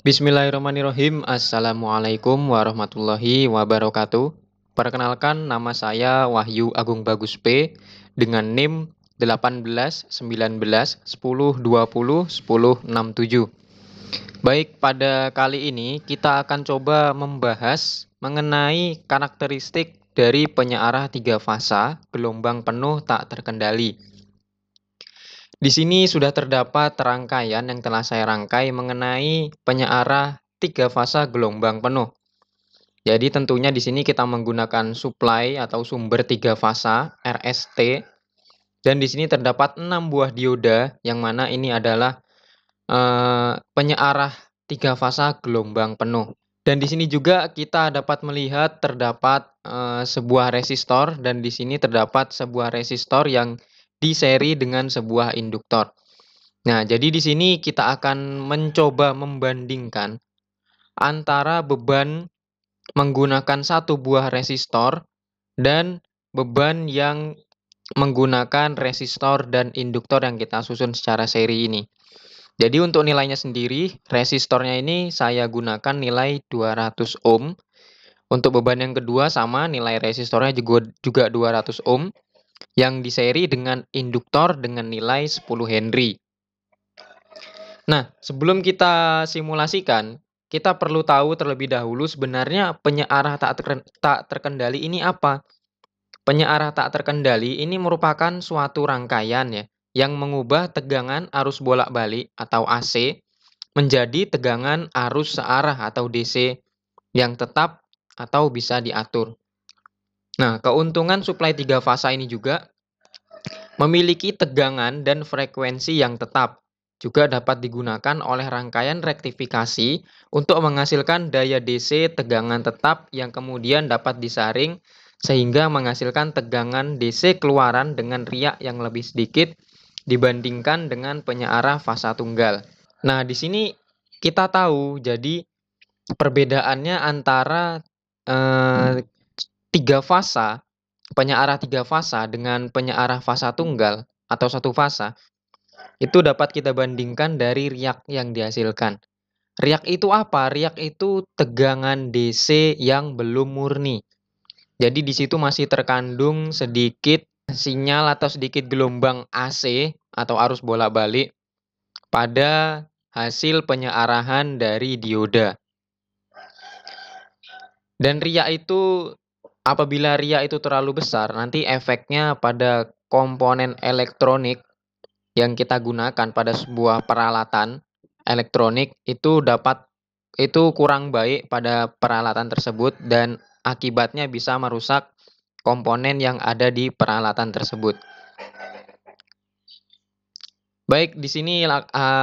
Bismillahirrahmanirrahim. Assalamualaikum warahmatullahi wabarakatuh. Perkenalkan, nama saya Wahyu Agung Bagus P dengan NIM 18 19 10 20 10 67. Baik, pada kali ini kita akan coba membahas mengenai karakteristik dari penyearah tiga fasa gelombang penuh tak terkendali. Di sini sudah terdapat rangkaian yang telah saya rangkai mengenai penyearah tiga fasa gelombang penuh. Jadi tentunya di sini kita menggunakan supply atau sumber tiga fasa RST, dan di sini terdapat 6 buah dioda yang mana ini adalah penyearah tiga fasa gelombang penuh. Dan di sini juga kita dapat melihat terdapat sebuah resistor, dan di sini terdapat sebuah resistor yang diseri dengan sebuah induktor. Nah, jadi di sini kita akan mencoba membandingkan antara beban menggunakan satu buah resistor dan beban yang menggunakan resistor dan induktor yang kita susun secara seri ini. Jadi untuk nilainya sendiri, resistornya ini saya gunakan nilai 200 ohm. Untuk beban yang kedua sama, nilai resistornya juga 200 ohm yang diseri dengan induktor dengan nilai 10 Henry. Nah, sebelum kita simulasikan, kita perlu tahu terlebih dahulu sebenarnya penyearah tak terkendali ini apa. Penyearah tak terkendali ini merupakan suatu rangkaian ya, yang mengubah tegangan arus bolak-balik atau AC menjadi tegangan arus searah atau DC yang tetap atau bisa diatur. Nah, keuntungan suplai tiga fasa ini juga memiliki tegangan dan frekuensi yang tetap. Juga dapat digunakan oleh rangkaian rektifikasi untuk menghasilkan daya DC tegangan tetap yang kemudian dapat disaring sehingga menghasilkan tegangan DC keluaran dengan riak yang lebih sedikit dibandingkan dengan penyearah fasa tunggal. Nah, di sini kita tahu jadi perbedaannya antara tiga fasa, penyearah tiga fasa dengan penyearah fasa tunggal atau satu fasa, itu dapat kita bandingkan dari riak yang dihasilkan. Riak itu apa? Riak itu tegangan DC yang belum murni. Jadi di situ masih terkandung sedikit sinyal atau sedikit gelombang AC atau arus bolak-balik pada hasil penyearahan dari dioda. Dan riak itu, apabila riak itu terlalu besar, nanti efeknya pada komponen elektronik yang kita gunakan pada sebuah peralatan elektronik itu kurang baik pada peralatan tersebut, dan akibatnya bisa merusak komponen yang ada di peralatan tersebut. Baik, di sini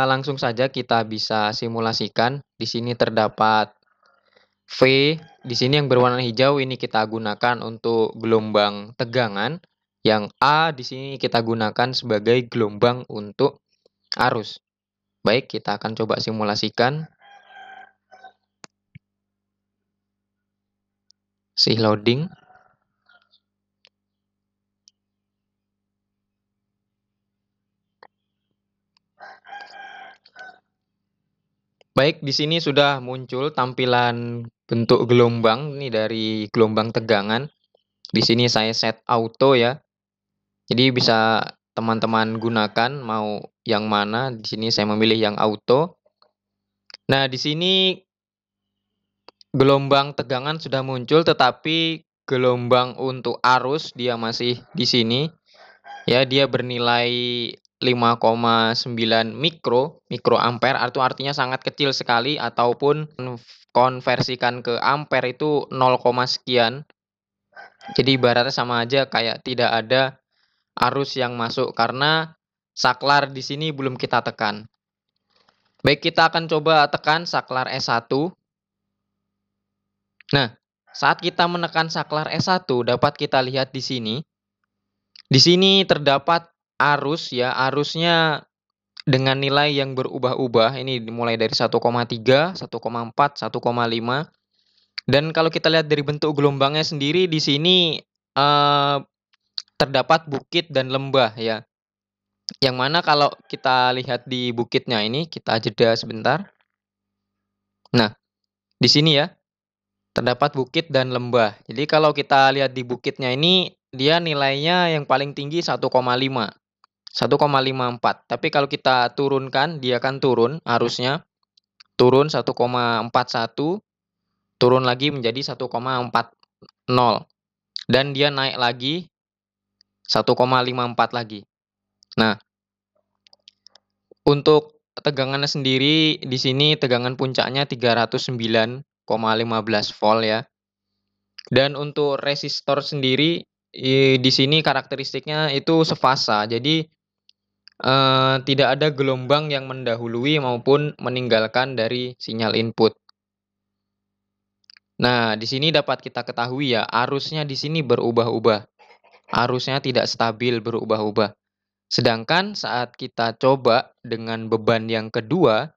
langsung saja kita bisa simulasikan. Di sini terdapat V, di sini yang berwarna hijau ini kita gunakan untuk gelombang tegangan, yang A di sini kita gunakan sebagai gelombang untuk arus. Baik, kita akan coba simulasikan. Loading. Baik, di sini sudah muncul tampilan bentuk gelombang ini dari gelombang tegangan. Di sini saya set auto ya. Jadi bisa teman-teman gunakan mau yang mana. Di sini saya memilih yang auto. Nah, di sini gelombang tegangan sudah muncul, tetapi gelombang untuk arus dia masih di sini. Ya, dia bernilai 5,9 mikroampere, itu artinya sangat kecil sekali, ataupun konversikan ke ampere itu 0, sekian. Jadi ibaratnya sama aja kayak tidak ada arus yang masuk karena saklar di sini belum kita tekan. Baik, kita akan coba tekan saklar S1. Nah, saat kita menekan saklar S1 dapat kita lihat di sini. Di sini terdapat arus ya, arusnya dengan nilai yang berubah-ubah. Ini dimulai dari 1,3, 1,4, 1,5. Dan kalau kita lihat dari bentuk gelombangnya sendiri di sini terdapat bukit dan lembah ya. Yang mana kalau kita lihat di bukitnya ini, kita jeda sebentar. Nah, di sini ya, terdapat bukit dan lembah. Jadi kalau kita lihat di bukitnya ini, dia nilainya yang paling tinggi 1,5, 1,54. Tapi kalau kita turunkan, dia akan turun arusnya, turun 1,41, turun lagi menjadi 1,40, dan dia naik lagi 1,54 lagi. Nah, untuk tegangannya sendiri di sini tegangan puncaknya 309,15 volt ya. Dan untuk resistor sendiri di sini karakteristiknya itu sefasa. Jadi tidak ada gelombang yang mendahului maupun meninggalkan dari sinyal input. Nah, di sini dapat kita ketahui ya, arusnya di sini berubah-ubah. Arusnya tidak stabil, berubah-ubah. Sedangkan saat kita coba dengan beban yang kedua,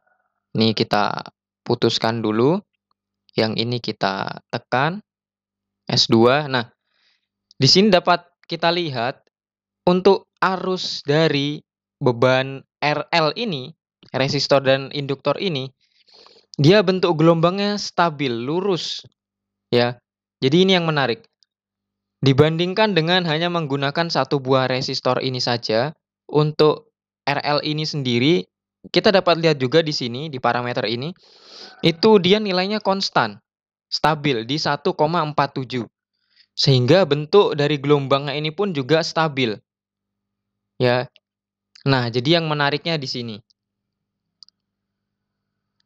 nih kita putuskan dulu, yang ini kita tekan, S2. Nah, di sini dapat kita lihat untuk arus dari beban RL ini, resistor dan induktor ini, dia bentuk gelombangnya stabil, lurus, ya. Jadi ini yang menarik. Dibandingkan dengan hanya menggunakan satu buah resistor ini saja, untuk RL ini sendiri, kita dapat lihat juga di sini, di parameter ini, itu dia nilainya konstan, stabil di 1,47. Sehingga bentuk dari gelombangnya ini pun juga stabil, ya. Nah, jadi yang menariknya di sini,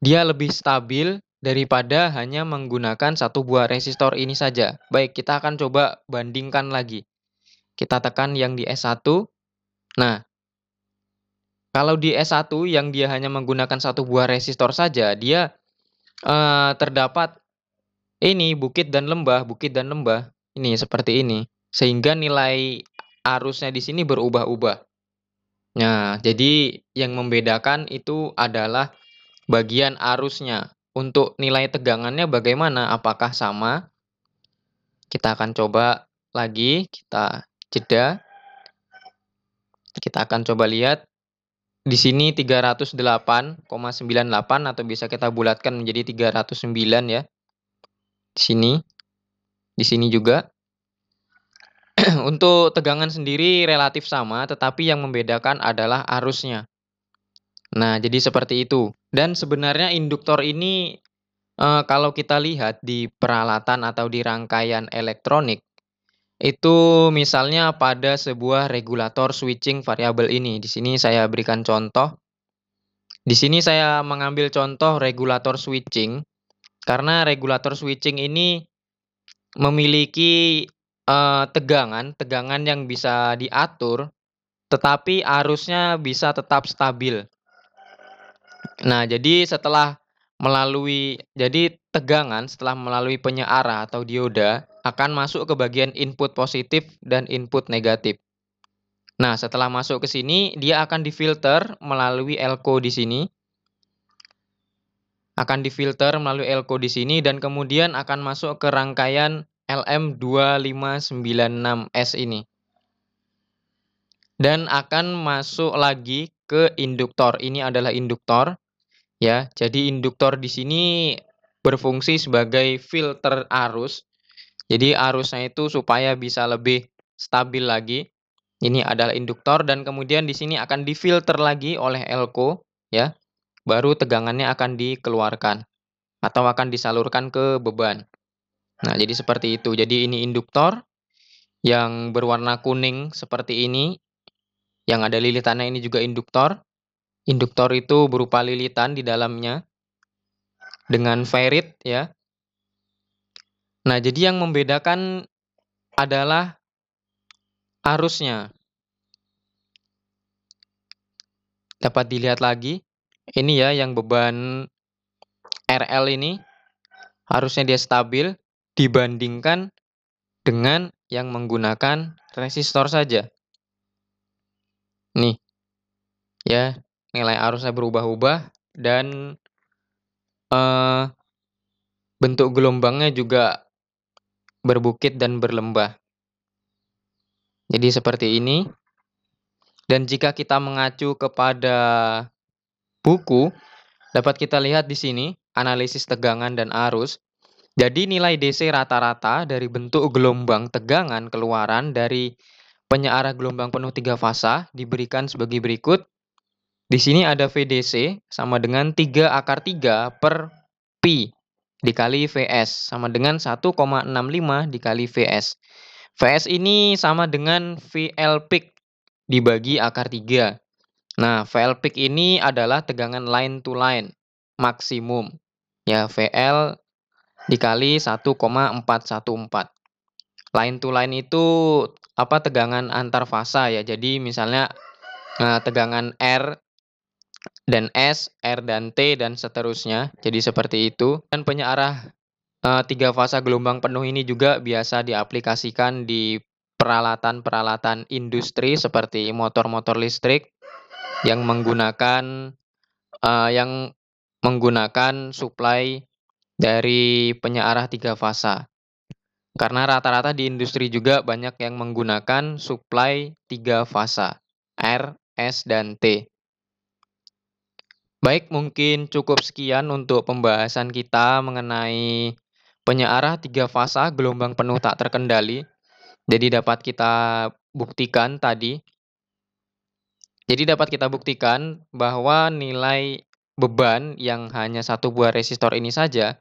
dia lebih stabil daripada hanya menggunakan satu buah resistor ini saja. Baik, kita akan coba bandingkan lagi. Kita tekan yang di S1. Nah, kalau di S1 yang dia hanya menggunakan satu buah resistor saja, dia terdapat ini bukit dan lembah. Ini seperti ini. Sehingga nilai arusnya di sini berubah-ubah. Nah, jadi yang membedakan itu adalah bagian arusnya. Untuk nilai tegangannya bagaimana? Apakah sama? Kita akan coba lagi, kita jeda. Kita akan coba lihat. Di sini 308,98 atau bisa kita bulatkan menjadi 309 ya. Di sini juga. Untuk tegangan sendiri relatif sama, tetapi yang membedakan adalah arusnya. Nah, jadi seperti itu. Dan sebenarnya induktor ini kalau kita lihat di peralatan atau di rangkaian elektronik, itu misalnya pada sebuah regulator switching variabel ini. Di sini saya berikan contoh. Di sini saya mengambil contoh regulator switching, karena regulator switching ini memiliki tegangan yang bisa diatur, tetapi arusnya bisa tetap stabil. Nah, jadi tegangan setelah melalui penyearah atau dioda akan masuk ke bagian input positif dan input negatif. Nah, setelah masuk ke sini, dia akan difilter melalui elko di sini. Akan difilter melalui elko di sini dan kemudian akan masuk ke rangkaian LM2596S ini. Dan akan masuk lagi ke induktor. Ini adalah induktor. Ya, jadi induktor di sini berfungsi sebagai filter arus. Jadi arusnya itu supaya bisa lebih stabil lagi. Ini adalah induktor dan kemudian di sini akan difilter lagi oleh elko, ya. Baru tegangannya akan dikeluarkan atau akan disalurkan ke beban. Nah, jadi seperti itu. Jadi ini induktor yang berwarna kuning seperti ini. Yang ada lilitannya ini juga induktor. Induktor itu berupa lilitan di dalamnya dengan ferrit ya. Nah, jadi yang membedakan adalah arusnya. Dapat dilihat lagi. Ini ya yang beban RL ini harusnya dia stabil dibandingkan dengan yang menggunakan resistor saja. Nih, ya, nilai arusnya berubah-ubah dan bentuk gelombangnya juga berbukit dan berlembah. Jadi seperti ini. Dan jika kita mengacu kepada buku, dapat kita lihat di sini, analisis tegangan dan arus. Jadi nilai DC rata-rata dari bentuk gelombang tegangan keluaran dari penyearah gelombang penuh 3 fasa diberikan sebagai berikut. Di sini ada VDC sama dengan 3 akar 3 per Pi dikali Vs sama dengan 1,65 dikali Vs. Vs ini sama dengan VL peak dibagi akar 3. Nah, VL peak ini adalah tegangan line to line maksimum. Ya, VL dikali 1,414. Line to line itu tegangan antar fasa ya. Jadi misalnya tegangan R dan S, R dan T dan seterusnya. Jadi seperti itu. Dan penyearah 3 fasa gelombang penuh ini juga biasa diaplikasikan di peralatan-peralatan industri seperti motor-motor listrik yang menggunakan suplai dari penyearah 3 fasa. Karena rata-rata di industri juga banyak yang menggunakan suplai 3 fasa, R, S, dan T. Baik, mungkin cukup sekian untuk pembahasan kita mengenai penyearah 3 fasa gelombang penuh tak terkendali. Jadi dapat kita buktikan bahwa nilai beban yang hanya satu buah resistor ini saja,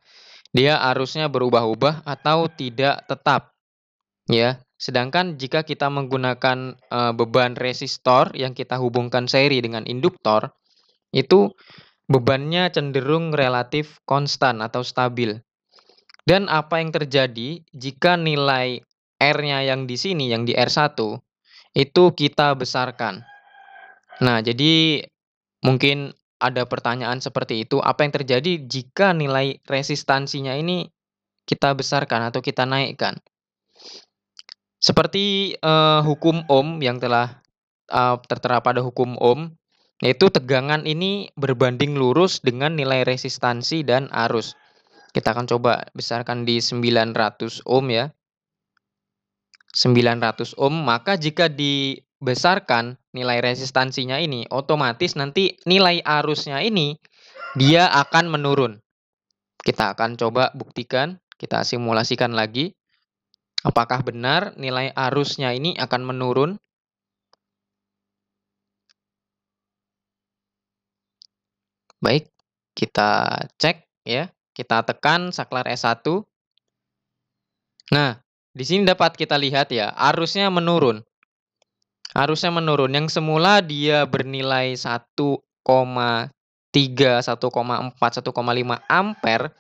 dia arusnya berubah-ubah atau tidak tetap. Ya, sedangkan jika kita menggunakan beban resistor yang kita hubungkan seri dengan induktor, itu bebannya cenderung relatif konstan atau stabil. Dan apa yang terjadi jika nilai R-nya yang di sini, yang di R1, itu kita besarkan. Nah, jadi mungkin ada pertanyaan seperti itu, apa yang terjadi jika nilai resistansinya ini kita besarkan atau kita naikkan? Seperti hukum Ohm yang telah tertera pada hukum Ohm, yaitu tegangan ini berbanding lurus dengan nilai resistansi dan arus. Kita akan coba besarkan di 900 ohm ya. 900 ohm, maka jika dibesarkan nilai resistansinya ini, otomatis nanti nilai arusnya ini dia akan menurun. Kita akan coba buktikan, kita simulasikan lagi. Apakah benar nilai arusnya ini akan menurun? Baik, kita cek ya. Kita tekan saklar S1. Nah, di sini dapat kita lihat ya, arusnya menurun. Arusnya menurun. Yang semula dia bernilai 1,3, 1,4, 1,5 ampere.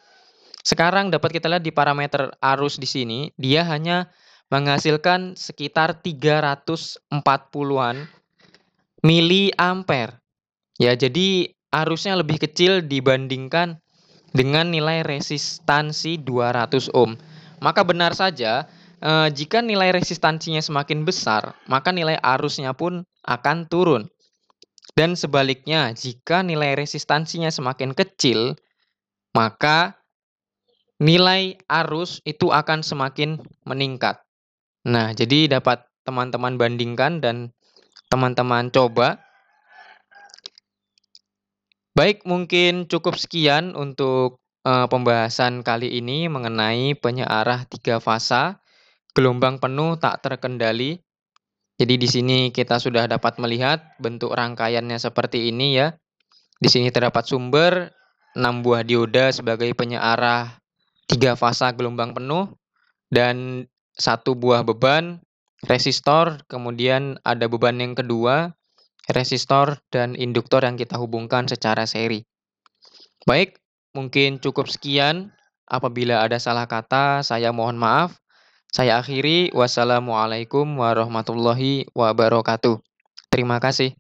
Sekarang dapat kita lihat di parameter arus di sini, dia hanya menghasilkan sekitar 340-an miliampere. Ya, jadi arusnya lebih kecil dibandingkan dengan nilai resistansi 200 ohm. Maka benar saja, jika nilai resistansinya semakin besar, maka nilai arusnya pun akan turun. Dan sebaliknya, jika nilai resistansinya semakin kecil, maka nilai arus itu akan semakin meningkat. Nah, jadi dapat teman-teman bandingkan dan teman-teman coba. Baik, mungkin cukup sekian untuk pembahasan kali ini mengenai penyearah 3 fasa gelombang penuh tak terkendali. Jadi di sini kita sudah dapat melihat bentuk rangkaiannya seperti ini ya. Di sini terdapat sumber 6 buah dioda sebagai penyearah 3 fasa gelombang penuh dan 1 buah beban resistor, kemudian ada beban yang kedua, resistor dan induktor yang kita hubungkan secara seri. Baik, mungkin cukup sekian. Apabila ada salah kata, saya mohon maaf. Saya akhiri. Wassalamualaikum warahmatullahi wabarakatuh. Terima kasih.